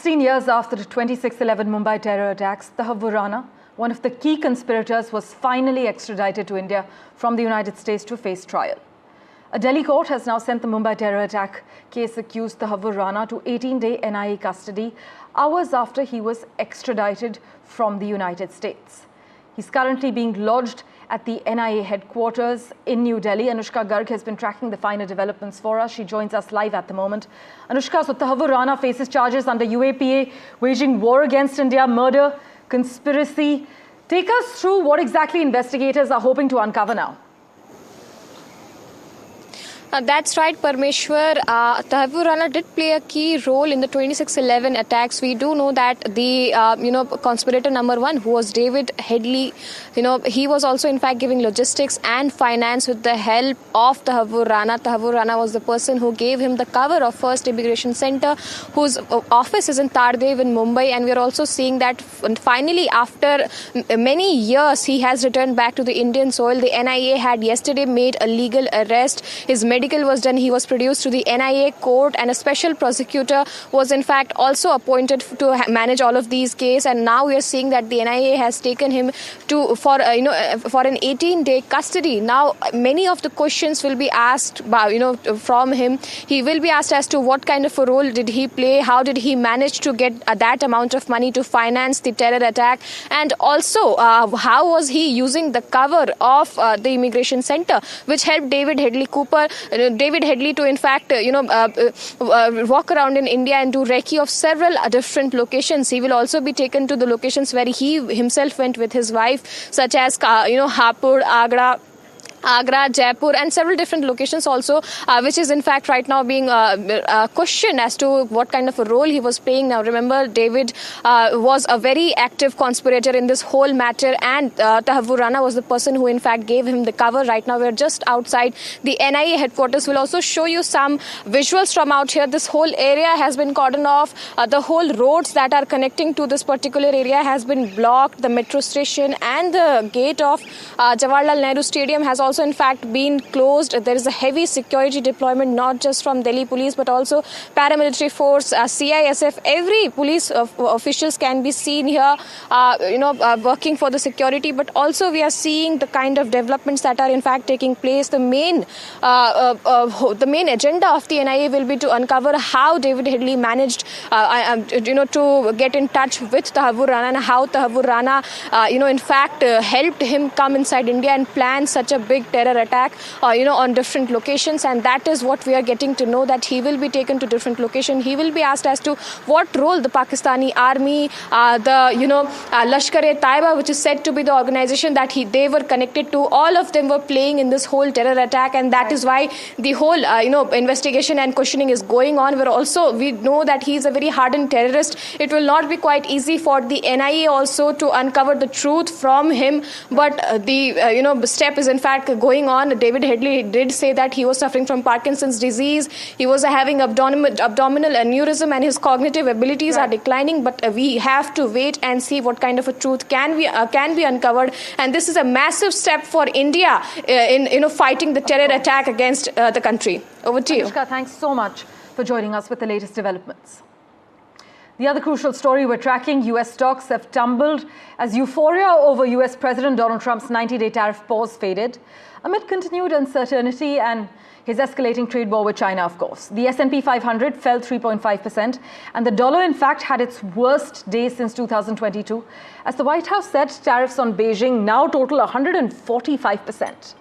16 years after the 26/11 Mumbai terror attacks, Tahawwur Rana, one of the key conspirators, was finally extradited to India from the United States to face trial. A Delhi court has now sent the Mumbai terror attack case accused Tahawwur Rana to 18-day NIA custody hours after he was extradited from the United States. He's currently being lodged at the NIA headquarters in New Delhi. Anushka Garg has been tracking the finer developments for us. She joins us live at the moment. Anushka, so Tahawwur Rana faces charges under UAPA, waging war against India, murder, conspiracy. Take us through what exactly investigators are hoping to uncover now. That's right, Parmeshwar. Tahawwur Rana did play a key role in the 26/11 attacks. We do know that the, conspirator number one, who was David Headley, he was also in fact giving logistics and finance with the help of Tahawwur Rana. Tahawwur Rana was the person who gave him the cover of First Immigration Center, whose office is in Tardev in Mumbai. And we are also seeing that finally, after many years, he has returned back to the Indian soil. The NIA had yesterday made a legal arrest. His medical was done. He was produced to the NIA court, and a special prosecutor was in fact also appointed to manage all of these cases. And now we are seeing that the NIA has taken him to for an 18-day custody. Now many of the questions will be asked from him. He will be asked as to what kind of a role did he play, how did he manage to get that amount of money to finance the terror attack, and also how was he using the cover of the immigration center, which helped David Headley to in fact walk around in India and do recce of several different locations. He will also be taken to the locations where he himself went with his wife, such as Hapur, Agra, Jaipur, and several different locations also, which is in fact right now being questioned as to what kind of a role he was playing. Now remember, David was a very active conspirator in this whole matter, and Tahawwur Rana was the person who in fact gave him the cover. Right now we're just outside the NIA headquarters. We'll also show you some visuals from out here. This whole area has been cordoned off. The whole roads that are connecting to this particular area has been blocked. The metro station and the gate of Jawaharlal Nehru Stadium has also in fact been closed. There is a heavy security deployment, not just from Delhi police but also paramilitary force, CISF. Every police officials can be seen here working for the security. But also we are seeing the kind of developments that are in fact taking place. The main agenda of the NIA will be to uncover how David Headley managed to get in touch with Tahawwur Rana, and how Tahawwur Rana in fact helped him come inside India and plan such a big terror attack on different locations. And that is what we are getting to know, that he will be taken to different locations. He will be asked as to what role the Pakistani army, Lashkar-e-Taiba, which is said to be the organization that they were connected to, all of them were playing in this whole terror attack. And that is why the whole investigation and questioning is going on. We know that he is a very hardened terrorist. It will not be quite easy for the NIA also to uncover the truth from him. But the step is in fact going on. David Headley did say that he was suffering from Parkinson's disease. He was having abdominal aneurysm, and his cognitive abilities are declining. But we have to wait and see what kind of a truth can be uncovered. And this is a massive step for India in fighting the terror attack against the country. Over to you. Anushka, thanks so much for joining us with the latest developments. The other crucial story we're tracking: US stocks have tumbled as euphoria over US President Donald Trump's 90-day tariff pause faded amid continued uncertainty and his escalating trade war with China, of course. The S&P 500 fell 3.5%, and the dollar in fact had its worst day since 2022, as the White House said tariffs on Beijing now total 145%.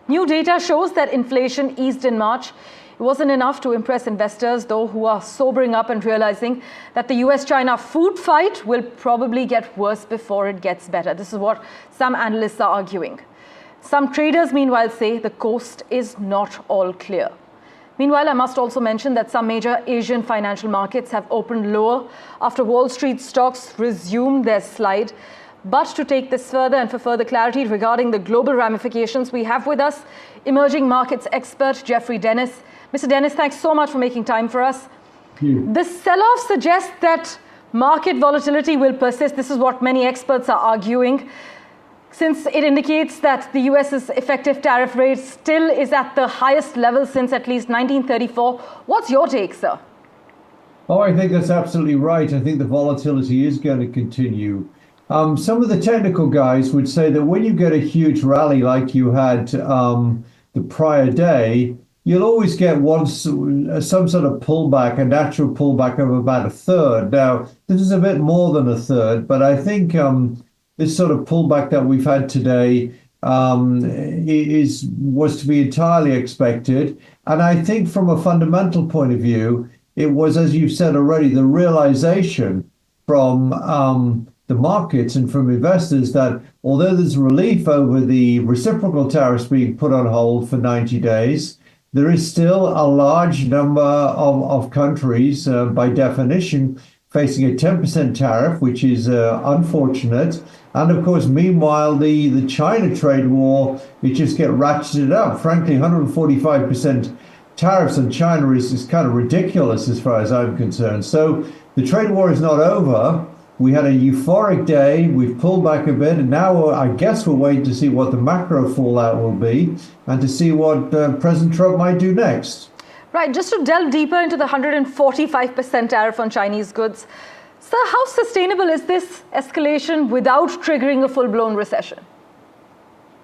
New data shows that inflation eased in March. It wasn't enough to impress investors, though, who are sobering up and realizing that the US-China food fight will probably get worse before it gets better. This is what some analysts are arguing. Some traders, meanwhile, say the coast is not all clear. Meanwhile, I must also mention that some major Asian financial markets have opened lower after Wall Street stocks resumed their slide. But to take this further and for further clarity regarding the global ramifications, we have with us emerging markets expert Jeffrey Dennis. Mr. Dennis, thanks so much for making time for us. The sell-off suggests that market volatility will persist. This is what many experts are arguing, since it indicates that the US's effective tariff rate still is at the highest level since at least 1934. What's your take, sir? Oh, I think that's absolutely right. I think the volatility is going to continue. Some of the technical guys would say that when you get a huge rally like you had the prior day, you'll always get some sort of pullback, a natural pullback of about a third. Now, this is a bit more than a third, but I think this sort of pullback that we've had today was to be entirely expected. And I think from a fundamental point of view, it was, as you've said already, the realization from the markets and from investors that although there's relief over the reciprocal tariffs being put on hold for 90 days, there is still a large number of countries, by definition, facing a 10% tariff, which is unfortunate. And of course, meanwhile, the China trade war, it just get ratcheted up. Frankly, 145% tariffs on China is kind of ridiculous as far as I'm concerned. So the trade war is not over. We had a euphoric day. We've pulled back a bit, and now I guess we're waiting to see what the macro fallout will be and to see what President Trump might do next. Right, just to delve deeper into the 145% tariff on Chinese goods, sir, how sustainable is this escalation without triggering a full-blown recession?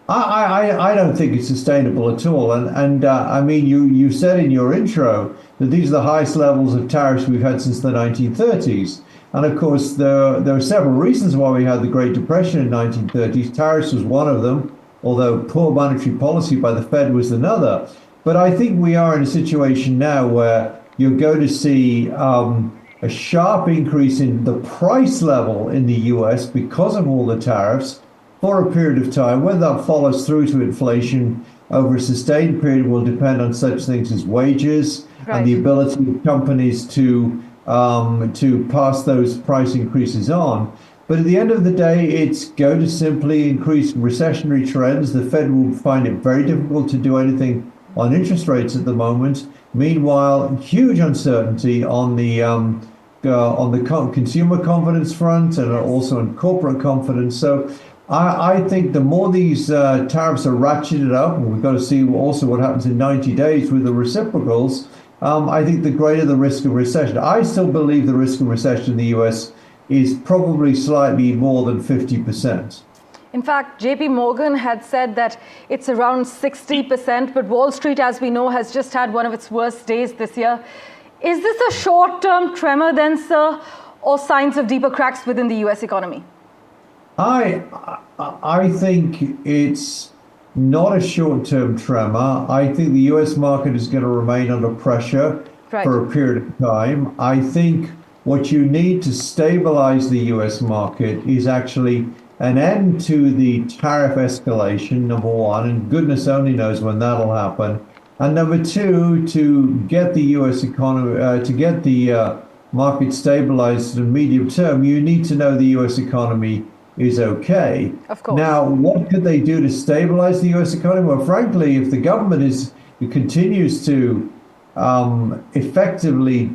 I don't think it's sustainable at all. And I mean, you said in your intro that these are the highest levels of tariffs we've had since the 1930s. And of course, there are several reasons why we had the Great Depression in the 1930s. Tariffs was one of them, although poor monetary policy by the Fed was another. But I think we are in a situation now where you're going to see a sharp increase in the price level in the US because of all the tariffs for a period of time. Whether that follows through to inflation over a sustained period will depend on such things as wages and the ability of companies to pass those price increases on. But at the end of the day, it's going to simply increase recessionary trends. The Fed will find it very difficult to do anything on interest rates at the moment. Meanwhile, huge uncertainty on the consumer confidence front and also on corporate confidence. So I think the more these tariffs are ratcheted up, and we've got to see also what happens in 90 days with the reciprocals, I think the greater the risk of recession. I still believe the risk of recession in the US is probably slightly more than 50%. In fact, JP Morgan had said that it's around 60%, but Wall Street, as we know, has just had one of its worst days this year. Is this a short-term tremor then, sir, or signs of deeper cracks within the US economy? I think it's not a short-term tremor. I think the US market is going to remain under pressure for a period of time. I think what you need to stabilize the US market is actually an end to the tariff escalation, number one, and goodness only knows when that'll happen. And number two, to get the US economy, to get the market stabilized in the medium term, you need to know the US economy is okay. Of course. Now, what could they do to stabilize the US economy? Well, frankly, if the government continues to effectively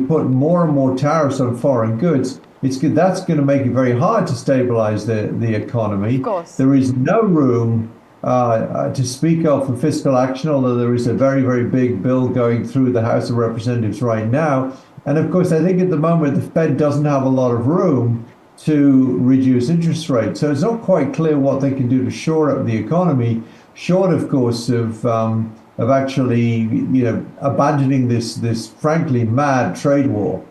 put more and more tariffs on foreign goods, that's going to make it very hard to stabilize the economy. Of course. There is no room to speak of for fiscal action, although there is a very, very big bill going through the House of Representatives right now. And of course, I think at the moment, the Fed doesn't have a lot of room to reduce interest rates. So it's not quite clear what they can do to shore up the economy, short, of course, of actually, abandoning this frankly mad trade war.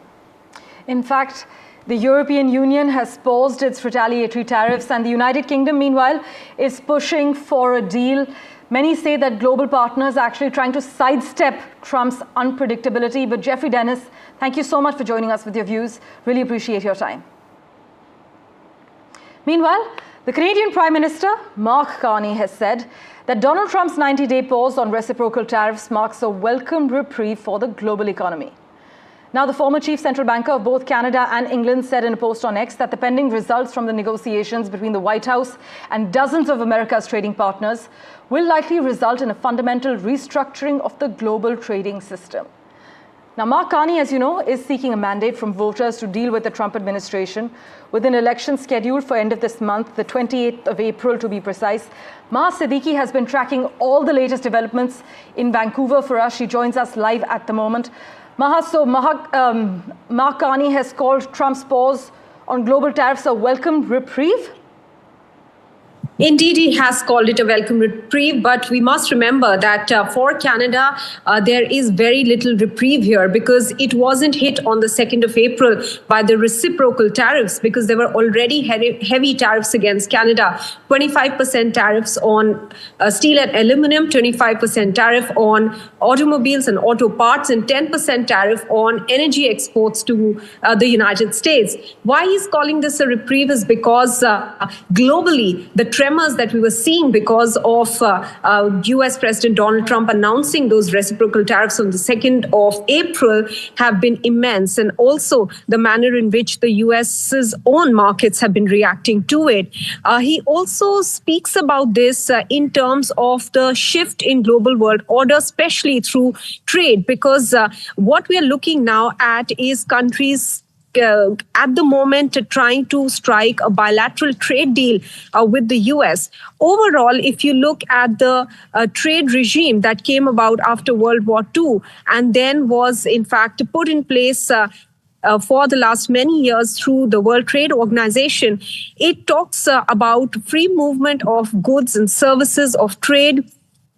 In fact, the European Union has paused its retaliatory tariffs, and the United Kingdom, meanwhile, is pushing for a deal. Many say that global partners are actually trying to sidestep Trump's unpredictability. But Jeffrey Dennis, thank you so much for joining us with your views. Really appreciate your time. Meanwhile, the Canadian Prime Minister, Mark Carney, has said that Donald Trump's 90-day pause on reciprocal tariffs marks a welcome reprieve for the global economy. Now, the former chief central banker of both Canada and England said in a post on X that the pending results from the negotiations between the White House and dozens of America's trading partners will likely result in a fundamental restructuring of the global trading system. Now, Mark Carney, as you know, is seeking a mandate from voters to deal with the Trump administration with an election scheduled for end of this month, the 28th of April to be precise. Maha Siddiqui has been tracking all the latest developments in Vancouver for us. She joins us live at the moment. Maha, so Mark Carney has called Trump's pause on global tariffs a welcome reprieve. Indeed, he has called it a welcome reprieve, but we must remember that for Canada, there is very little reprieve here because it wasn't hit on the 2nd of April by the reciprocal tariffs because there were already heavy tariffs against Canada. 25% tariffs on steel and aluminum, 25% tariff on automobiles and auto parts, and 10% tariff on energy exports to the United States. Why he's calling this a reprieve is because globally, the tremors that we were seeing because of US President Donald Trump announcing those reciprocal tariffs on the 2nd of April have been immense, and also the manner in which the US's own markets have been reacting to it. He also speaks about this in terms of the shift in global world order, especially through trade, because what we are looking now at is countries at the moment trying to strike a bilateral trade deal with the US. Overall, if you look at the trade regime that came about after World War II and then was in fact put in place for the last many years through the World Trade Organization, it talks about free movement of goods and services of trade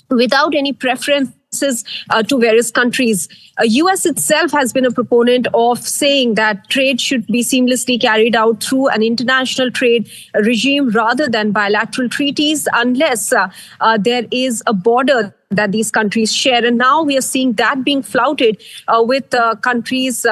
without any preference to various countries. US itself has been a proponent of saying that trade should be seamlessly carried out through an international trade regime rather than bilateral treaties unless there is a border that these countries share. And now we are seeing that being flouted with countries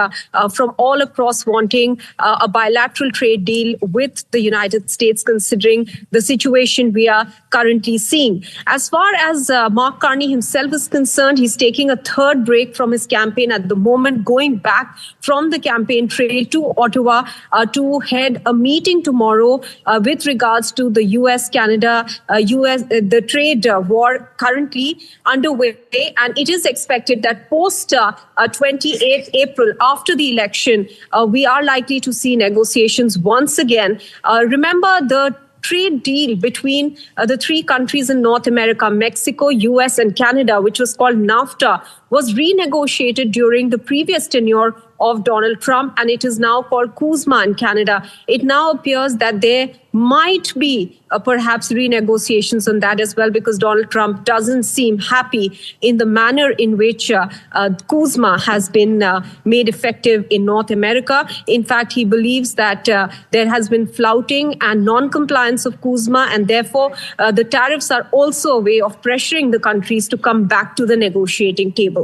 from all across wanting a bilateral trade deal with the United States, considering the situation we are currently seeing. As far as Mark Carney himself is concerned, he's taking a third break from his campaign at the moment, going back from the campaign trail to Ottawa to head a meeting tomorrow with regards to the US-Canada, the trade war currently underway, and it is expected that post 28th April, after the election, we are likely to see negotiations once again. Remember the trade deal between the three countries in North America, Mexico, US, and Canada, which was called NAFTA, was renegotiated during the previous tenure of Donald Trump, and it is now called CUSMA in Canada. It now appears that there might be perhaps renegotiations on that as well, because Donald Trump doesn't seem happy in the manner in which CUSMA has been made effective in North America. In fact, he believes that there has been flouting and non-compliance of CUSMA, and therefore the tariffs are also a way of pressuring the countries to come back to the negotiating table.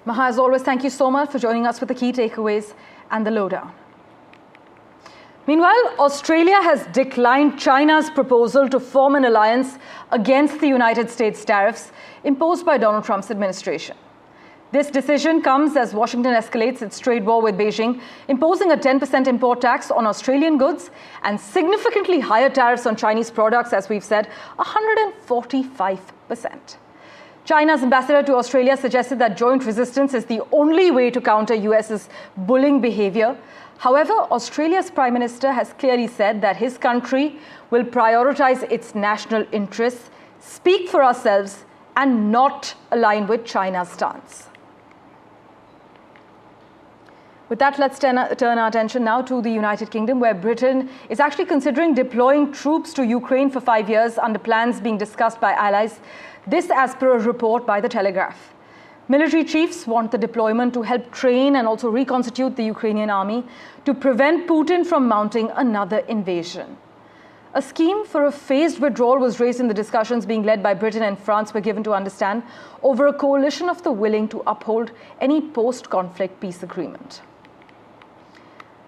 Maha, as always, thank you so much for joining us with the key takeaways and the lowdown. Meanwhile, Australia has declined China's proposal to form an alliance against the United States tariffs imposed by Donald Trump's administration. This decision comes as Washington escalates its trade war with Beijing, imposing a 10% import tax on Australian goods and significantly higher tariffs on Chinese products, as we've said, 145%. China's ambassador to Australia suggested that joint resistance is the only way to counter US's bullying behavior. However, Australia's Prime Minister has clearly said that his country will prioritize its national interests, speak for ourselves, and not align with China's stance. With that, let's turn our attention now to the United Kingdom, where Britain is actually considering deploying troops to Ukraine for 5 years under plans being discussed by allies. This as per a report by The Telegraph. Military chiefs want the deployment to help train and also reconstitute the Ukrainian army to prevent Putin from mounting another invasion. A scheme for a phased withdrawal was raised in the discussions being led by Britain and France, were given to understand, over a coalition of the willing to uphold any post-conflict peace agreement.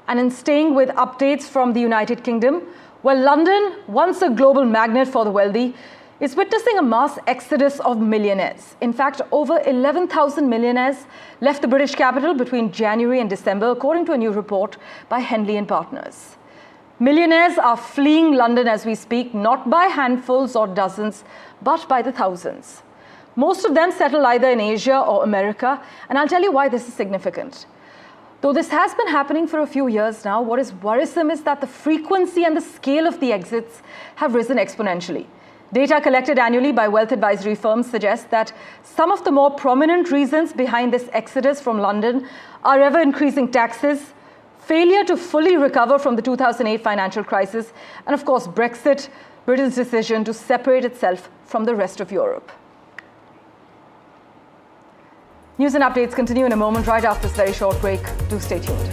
And in staying with updates from the United Kingdom, well, London, once a global magnet for the wealthy, is witnessing a mass exodus of millionaires. In fact, over 11,000 millionaires left the British capital between January and December, according to a new report by Henley & Partners. Millionaires are fleeing London as we speak, not by handfuls or dozens, but by the thousands. Most of them settle either in Asia or America, and I'll tell you why this is significant. Though this has been happening for a few years now, what is worrisome is that the frequency and the scale of the exits have risen exponentially. Data collected annually by wealth advisory firms suggests that some of the more prominent reasons behind this exodus from London are ever-increasing taxes, failure to fully recover from the 2008 financial crisis, and of course Brexit, Britain's decision to separate itself from the rest of Europe. News and updates continue in a moment right after this very short break. Do stay tuned.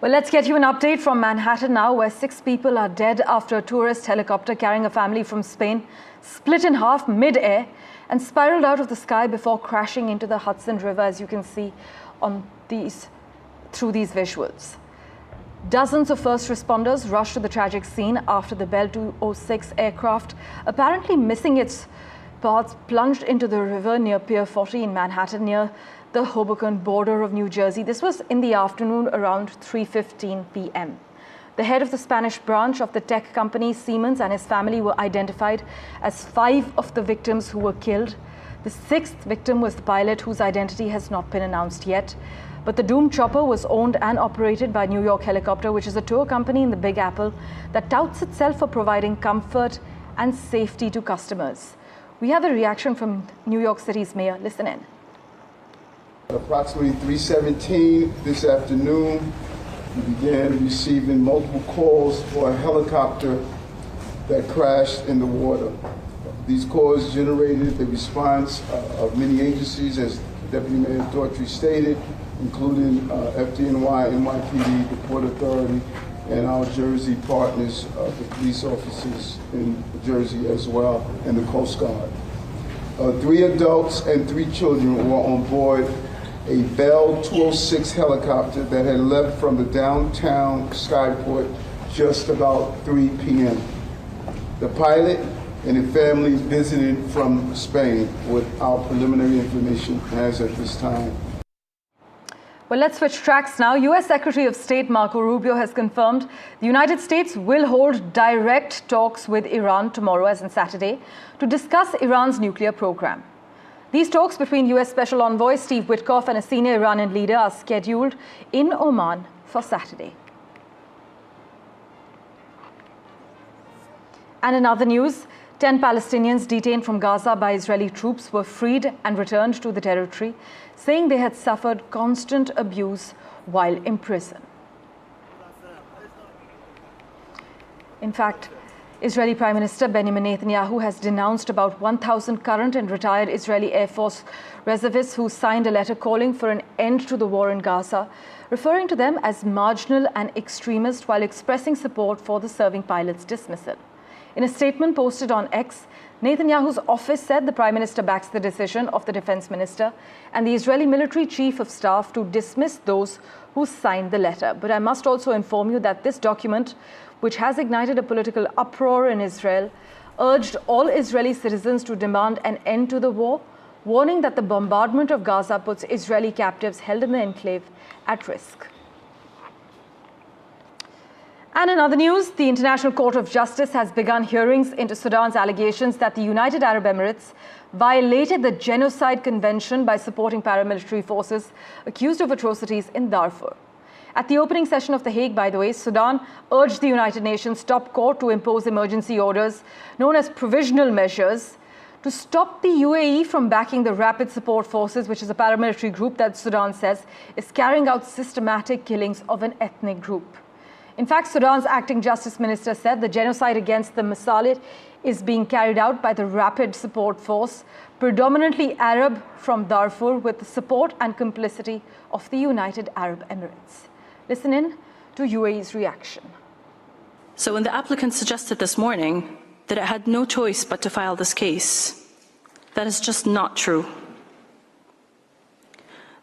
Well, let's get you an update from Manhattan now, where 6 people are dead after a tourist helicopter carrying a family from Spain split in half mid-air and spiraled out of the sky before crashing into the Hudson River, as you can see through these visuals. Dozens of first responders rushed to the tragic scene after the Bell 206 aircraft, apparently missing its parts, plunged into the river near Pier 40 in Manhattan, near the Hoboken border of New Jersey. This was in the afternoon around 3:15 p.m. The head of the Spanish branch of the tech company Siemens and his family were identified as 5 of the victims who were killed. The 6th victim was the pilot, whose identity has not been announced yet. But the doomed chopper was owned and operated by New York Helicopter, which is a tour company in the Big Apple that touts itself for providing comfort and safety to customers. We have a reaction from New York City's mayor. Listen in. At approximately 3:17 this afternoon, we began receiving multiple calls for a helicopter that crashed in the water. These calls generated the response of many agencies, as Deputy Mayor Daughtry stated, including FDNY, NYPD, the Port Authority, and our Jersey partners, the police officers in Jersey as well, and the Coast Guard. 3 adults and 3 children were on board a Bell 206 helicopter that had left from the downtown skyport just about 3 p.m. The pilot and his family visited from Spain, with our preliminary information as at this time. Well, let's switch tracks now. U.S. Secretary of State Marco Rubio has confirmed the United States will hold direct talks with Iran tomorrow, as in Saturday, to discuss Iran's nuclear program. These talks between U.S. Special Envoy Steve Witkoff and a senior Iranian leader are scheduled in Oman for Saturday. And in other news, 10 Palestinians detained from Gaza by Israeli troops were freed and returned to the territory, saying they had suffered constant abuse while in prison. In fact, Israeli Prime Minister Benjamin Netanyahu has denounced about 1,000 current and retired Israeli Air Force reservists who signed a letter calling for an end to the war in Gaza, referring to them as marginal and extremist while expressing support for the serving pilot's dismissal. In a statement posted on X, Netanyahu's office said the Prime Minister backs the decision of the Defense Minister and the Israeli military chief of staff to dismiss those who signed the letter. But I must also inform you that this document, which has ignited a political uproar in Israel, urged all Israeli citizens to demand an end to the war, warning that the bombardment of Gaza puts Israeli captives held in the enclave at risk. And in other news, the International Court of Justice has begun hearings into Sudan's allegations that the United Arab Emirates violated the Genocide Convention by supporting paramilitary forces accused of atrocities in Darfur. At the opening session of The Hague, by the way, Sudan urged the United Nations top court to impose emergency orders, known as provisional measures, to stop the UAE from backing the Rapid Support Forces, which is a paramilitary group that Sudan says is carrying out systematic killings of an ethnic group. In fact, Sudan's acting justice minister said the genocide against the Masalit is being carried out by the Rapid Support Force, predominantly Arab from Darfur, with the support and complicity of the United Arab Emirates. Listen in to UAE's reaction. So when the applicant suggested this morning that it had no choice but to file this case, that is just not true.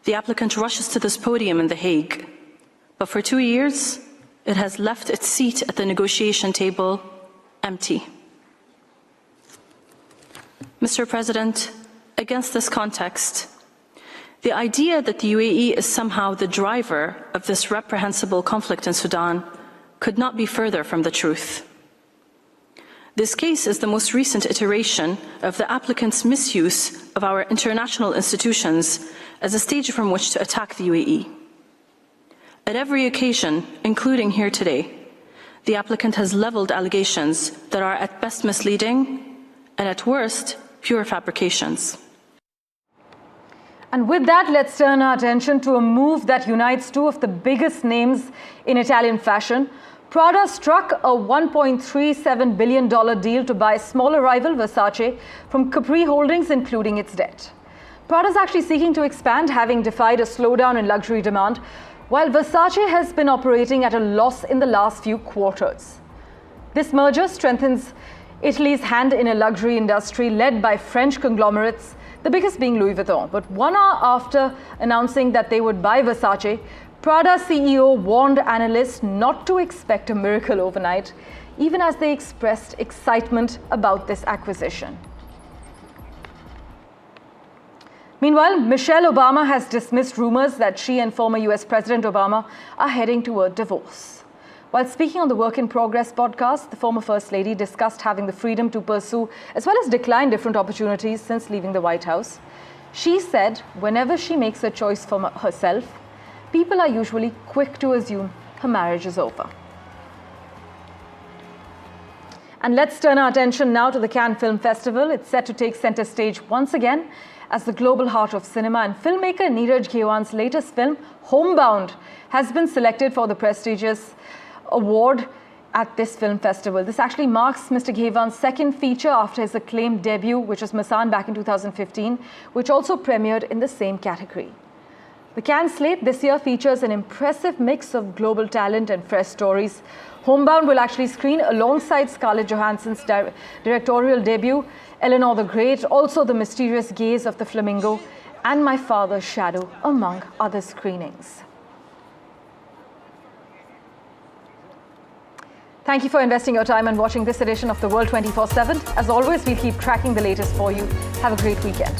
The applicant rushes to this podium in The Hague, but for 2 years, it has left its seat at the negotiation table empty. Mr. President, against this context, the idea that the UAE is somehow the driver of this reprehensible conflict in Sudan could not be further from the truth. This case is the most recent iteration of the applicant's misuse of our international institutions as a stage from which to attack the UAE. At every occasion, including here today, the applicant has leveled allegations that are at best misleading and at worst pure fabrications. And with that, let's turn our attention to a move that unites two of the biggest names in Italian fashion. Prada struck a $1.37 billion deal to buy smaller rival Versace from Capri Holdings, including its debt. Prada is actually seeking to expand, having defied a slowdown in luxury demand, while Versace has been operating at a loss in the last few quarters. This merger strengthens Italy's hand in a luxury industry led by French conglomerates, the biggest being Louis Vuitton. But 1 hour after announcing that they would buy Versace, Prada CEO warned analysts not to expect a miracle overnight, even as they expressed excitement about this acquisition. Meanwhile, Michelle Obama has dismissed rumors that she and former US President Obama are heading toward divorce. While speaking on the Work in Progress podcast, the former First Lady discussed having the freedom to pursue as well as decline different opportunities since leaving the White House. She said whenever she makes a choice for herself, people are usually quick to assume her marriage is over. And let's turn our attention now to the Cannes Film Festival. It's set to take center stage once again as the global heart of cinema, and filmmaker Neeraj Ghewan's latest film, Homebound, has been selected for the prestigious award at this film festival. This actually marks Mr. Ghewan's second feature after his acclaimed debut, which was Masan back in 2015, which also premiered in the same category. The Cannes slate this year features an impressive mix of global talent and fresh stories. Homebound will actually screen alongside Scarlett Johansson's directorial debut, Eleanor the Great, also The Mysterious Gaze of the Flamingo, and My Father's Shadow, among other screenings. Thank you for investing your time and watching this edition of The World 24/7. As always, we'll keep tracking the latest for you. Have a great weekend.